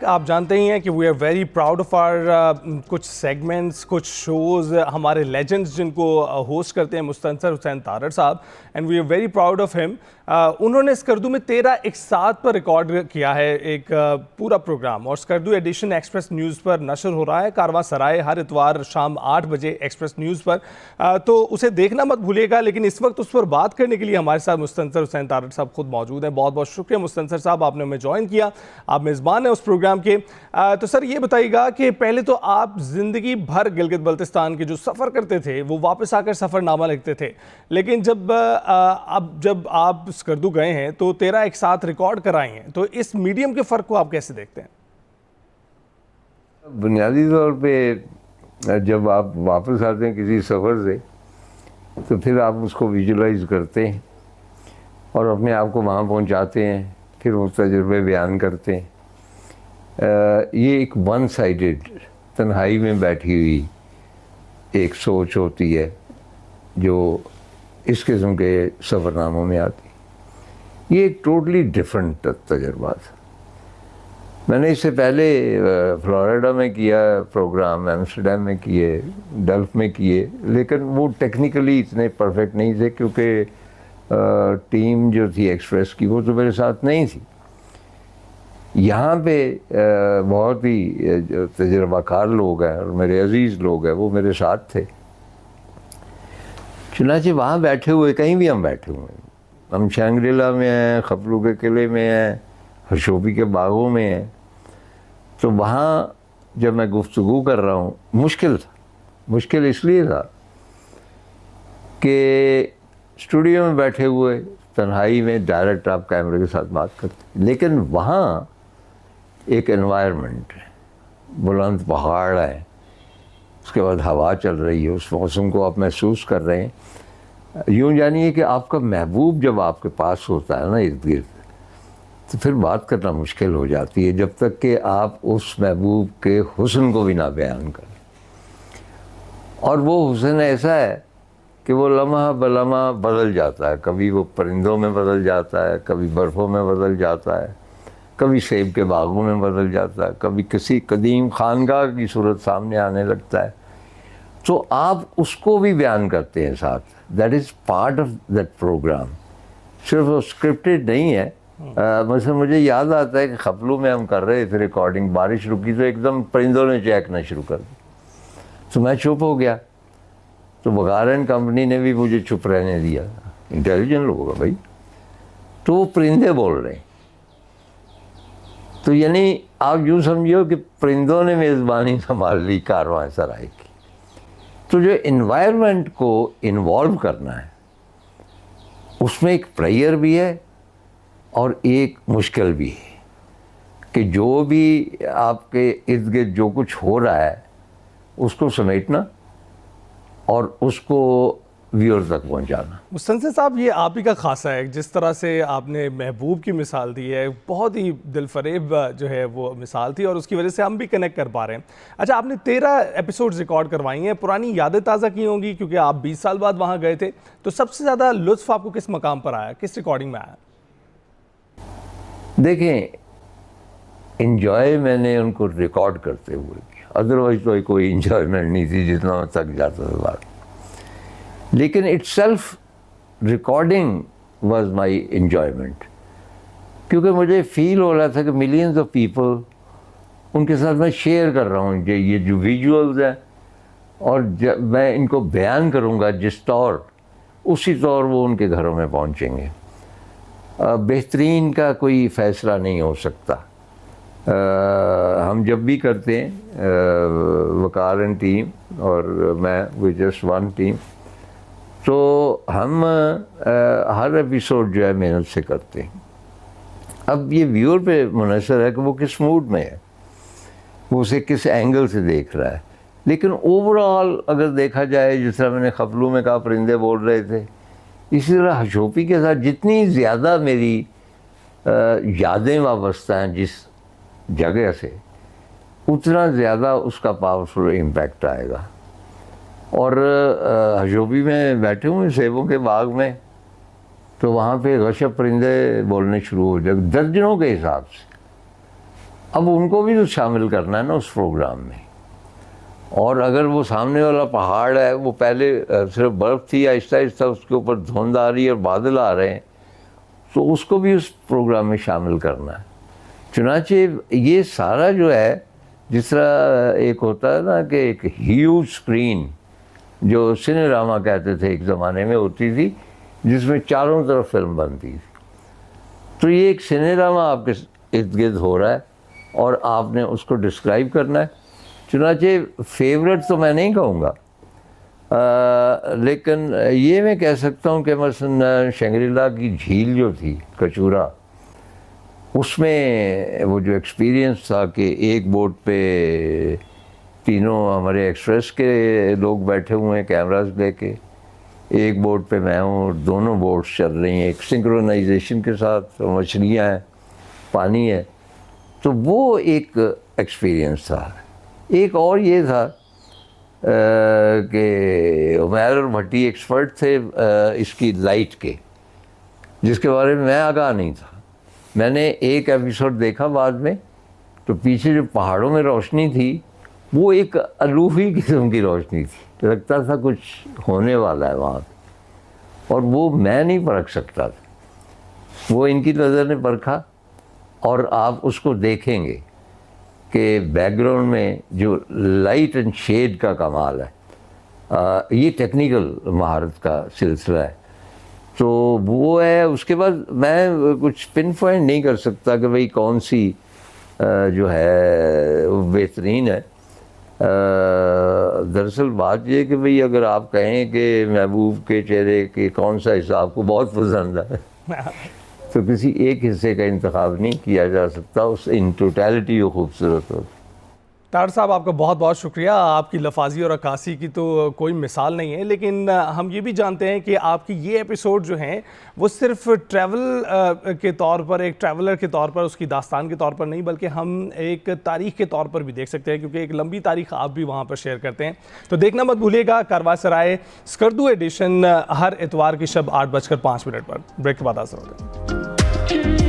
آپ جانتے ہی ہیں کہ we are very proud of our کچھ سیگمنٹس کچھ شوز ہمارے لیجنڈس جن کو ہوسٹ کرتے ہیں مستنصر حسین تارڑ صاحب and we are very proud of ہم. انہوں نے اسکردو میں 13 ایک ساتھ پر ریکارڈ کیا ہے ایک پورا پروگرام, اور اسکردو ایڈیشن ایکسپریس نیوز پر نشر ہو رہا ہے کارواں سرائے ہر اتوار شام 8 بجے ایکسپریس نیوز پر, تو اسے دیکھنا مت بھولیے گا. لیکن اس وقت اس پر بات کرنے کے لیے ہمارے ساتھ مستنصر حسین تارڑ صاحب خود موجود ہیں. بہت بہت شکریہ مستنصر صاحب, آپ نے ہمیں جوائن کیا, آپ میزبان ہیں اس پروگرام کے. تو سر یہ بتائیے گا کہ پہلے تو آپ زندگی بھر گلگت بلتستان کے جو سفر کرتے تھے وہ واپس آ کر سفر نامہ لکھتے تھے, لیکن جب آپ اسکردو گئے ہیں تو 13 ایک ساتھ ریکارڈ کرائے ہیں, تو اس میڈیم کے فرق کو آپ کیسے دیکھتے ہیں؟ بنیادی طور پہ جب آپ واپس آتے ہیں کسی سفر سے تو پھر آپ اس کو ویژولائز کرتے ہیں اور اپنے آپ کو وہاں پہنچاتے ہیں, پھر وہ تجربے بیان کرتے ہیں. یہ ایک ون سائیڈڈ تنہائی میں بیٹھی ہوئی ایک سوچ ہوتی ہے جو اس قسم کے سفر ناموں میں آتی. یہ ایک ٹوٹلی ڈفرینٹ تجربہ تھا. میں نے اس سے پہلے فلوریڈا میں کیا پروگرام, ایمسٹرڈیم میں کیے, ڈلف میں کیے, لیکن وہ ٹیکنیکلی اتنے پرفیکٹ نہیں تھے کیونکہ ٹیم جو تھی ایکسپریس کی وہ تو میرے ساتھ نہیں تھی. یہاں پہ بہت ہی تجربہ کار لوگ ہیں اور میرے عزیز لوگ ہیں, وہ میرے ساتھ تھے. چنانچہ وہاں بیٹھے ہوئے, کہیں بھی ہم بیٹھے ہوئے ہیں, ہم شانگریلا میں ہیں, خپلو کے قلعے میں ہیں, ہرشوپی کے باغوں میں ہیں, تو وہاں جب میں گفتگو کر رہا ہوں مشکل تھا. مشکل اس لیے تھا کہ اسٹوڈیو میں بیٹھے ہوئے تنہائی میں ڈائریکٹ آپ کیمرے کے ساتھ بات کرتے, لیکن وہاں ایک انوائرمنٹ ہے, بلند پہاڑ ہے, اس کے بعد ہوا چل رہی ہے, اس موسم کو آپ محسوس کر رہے ہیں. یوں جانیے کہ آپ کا محبوب جب آپ کے پاس ہوتا ہے نا ارد گرد, تو پھر بات کرنا مشکل ہو جاتی ہے جب تک کہ آپ اس محبوب کے حسن کو بھی نہ بیان کریں. اور وہ حسن ایسا ہے کہ وہ لمحہ بلمحہ بدل جاتا ہے. کبھی وہ پرندوں میں بدل جاتا ہے, کبھی برفوں میں بدل جاتا ہے, کبھی سیب کے باغوں میں بدل جاتا ہے, کبھی کسی قدیم خانقاہ کی صورت سامنے آنے لگتا ہے. تو آپ اس کو بھی بیان کرتے ہیں ساتھ. That is part of that program. صرف وہ اسکرپٹڈ نہیں ہے. مثلا مجھے یاد آتا ہے کہ خپلو میں ہم کر رہے تھے ریکارڈنگ, بارش رکی تو ایک دم پرندوں نے چہکنا شروع کر دیا, تو میں چپ ہو گیا. تو بغارن کمپنی نے بھی مجھے چپ رہنے دیا, انٹیلیجنٹ لوگ ہیں بھائی. تو وہ پرندے بول رہے ہیں, تو یعنی آپ یوں سمجھو کہ پرندوں نے میزبانی سنبھال لی کارواں سرائے کی. تو جو انوائرمنٹ کو انوالو کرنا ہے اس میں ایک پریئر بھی ہے اور ایک مشکل بھی ہے کہ جو بھی آپ کے ارد گرد جو کچھ ہو رہا ہے اس کو سمیٹنا اور اس کو ویور تک پہنچانا. مستنصر صاحب, یہ آپ ہی کا خاصہ ہے, جس طرح سے آپ نے محبوب کی مثال دی ہے, بہت ہی دل فریب جو ہے وہ مثال تھی, اور اس کی وجہ سے ہم بھی کنیکٹ کر پا رہے ہیں. اچھا, آپ نے 13 ایپیسوڈز ریکارڈ کروائی ہیں, پرانی یادیں تازہ کی ہوں گی کیونکہ آپ 20 سال بعد وہاں گئے تھے, تو سب سے زیادہ لطف آپ کو کس مقام پر آیا, کس ریکارڈنگ میں آیا؟ دیکھیں, انجوائے میں نے ان کو ریکارڈ کرتے ہوئے کیا, ادروائز تو کوئی انجوائمنٹ نہیں تھی جتنا میں تک جاتا تھا بات. لیکن it self recording was my enjoyment, کیونکہ مجھے فیل ہو رہا تھا کہ ملینز آف پیپل ان کے ساتھ میں شیئر کر رہا ہوں یہ جو ویژولز ہیں, اور جب میں ان کو بیان کروں گا جس طور, اسی طور وہ ان کے گھروں میں پہنچیں گے. بہترین کا کوئی فیصلہ نہیں ہو سکتا. ہم جب بھی کرتے ہیں وقار اینڈ ٹیم اور میں وی جسٹ ون ٹیم, تو ہم ہر ایپیسوڈ جو ہے محنت سے کرتے ہیں. اب یہ ویور پہ منحصر ہے کہ وہ کس موڈ میں ہے, وہ اسے کس اینگل سے دیکھ رہا ہے. لیکن اوور آل اگر دیکھا جائے, جس طرح میں نے خپلو میں کہا پرندے بول رہے تھے, اسی طرح ہرشوپی کے ساتھ جتنی زیادہ میری یادیں وابستہ ہیں جس جگہ سے, اتنا زیادہ اس کا پاورفل امپیکٹ آئے گا. اور ہرشوپی میں بیٹھے ہوئے سیبوں کے باغ میں, تو وہاں پہ غشب پرندے بولنے شروع ہو جائے درجنوں کے حساب سے. اب ان کو بھی تو شامل کرنا ہے نا اس پروگرام میں. اور اگر وہ سامنے والا پہاڑ ہے وہ پہلے صرف برف تھی, آہستہ آہستہ اس کے اوپر دھند آ رہی ہے اور بادل آ رہے ہیں, تو اس کو بھی اس پروگرام میں شامل کرنا ہے. چنانچہ یہ سارا جو ہے, جس طرح ایک ہوتا ہے نا کہ ایک ہیوج اسکرین جو سنیراما کہتے تھے ایک زمانے میں ہوتی تھی, جس میں چاروں طرف فلم بنتی تھی, تو یہ ایک سنیراما آپ کے ارد گرد ہو رہا ہے اور آپ نے اس کو ڈسکرائب کرنا ہے. چنانچہ فیوریٹ تو میں نہیں کہوں گا, لیکن یہ میں کہہ سکتا ہوں کہ مثلا شنگری-لا کی جھیل جو تھی کچورا, اس میں وہ جو ایکسپیرینس تھا کہ ایک بوٹ پہ تینوں ہمارے ایکسپریس کے لوگ بیٹھے ہوئے ہیں کیمراز لے کے, ایک بوٹ پہ میں ہوں اور دونوں بوٹس چل رہی ہیں ایک سنکرونائزیشن کے ساتھ, مچھلیاں ہیں, پانی ہے, تو وہ ایک ایکسپیرینس تھا. ایک اور یہ تھا کہ عمیر اور بھٹی ایکسپرٹ تھے اس کی لائٹ کے, جس کے بارے میں آگاہ نہیں تھا. میں نے ایک ایپیسوڈ دیکھا بعد میں, تو پیچھے جو پہاڑوں میں روشنی تھی وہ ایک الوفی قسم کی روشنی تھی, لگتا تھا کچھ ہونے والا ہے وہاں, اور وہ میں نہیں پرکھ سکتا تھا, وہ ان کی نظر نے پرکھا. اور آپ اس کو دیکھیں گے کہ بیک گراؤنڈ میں جو لائٹ اینڈ شیڈ کا کمال ہے, یہ ٹیکنیکل مہارت کا سلسلہ ہے. تو وہ ہے. اس کے بعد میں کچھ پن پوائنٹ نہیں کر سکتا کہ بھئی کون سی جو ہے وہ بہترین ہے. دراصل بات یہ کہ بھئی اگر آپ کہیں کہ محبوب کے چہرے کے کون سا حصہ آپ کو بہت پسند ہے تو کسی ایک حصے کا انتخاب نہیں کیا جا سکتا, اس ان ٹوٹیلٹی وہ خوبصورت ہو. طاہر صاحب آپ کا بہت بہت شکریہ. آپ کی لفاظی اور عکاسی کی تو کوئی مثال نہیں ہے, لیکن ہم یہ بھی جانتے ہیں کہ آپ کی یہ ایپیسوڈ جو ہیں وہ صرف ٹریول کے طور پر, ایک ٹریولر کے طور پر, اس کی داستان کے طور پر نہیں, بلکہ ہم ایک تاریخ کے طور پر بھی دیکھ سکتے ہیں, کیونکہ ایک لمبی تاریخ آپ بھی وہاں پر شیئر کرتے ہیں. تو دیکھنا مت بھولیے گا کارواں سرائے اسکردو ایڈیشن ہر اتوار کی شب 8:05 پر. بریک کے بعد حاضر ہوتے ہیں.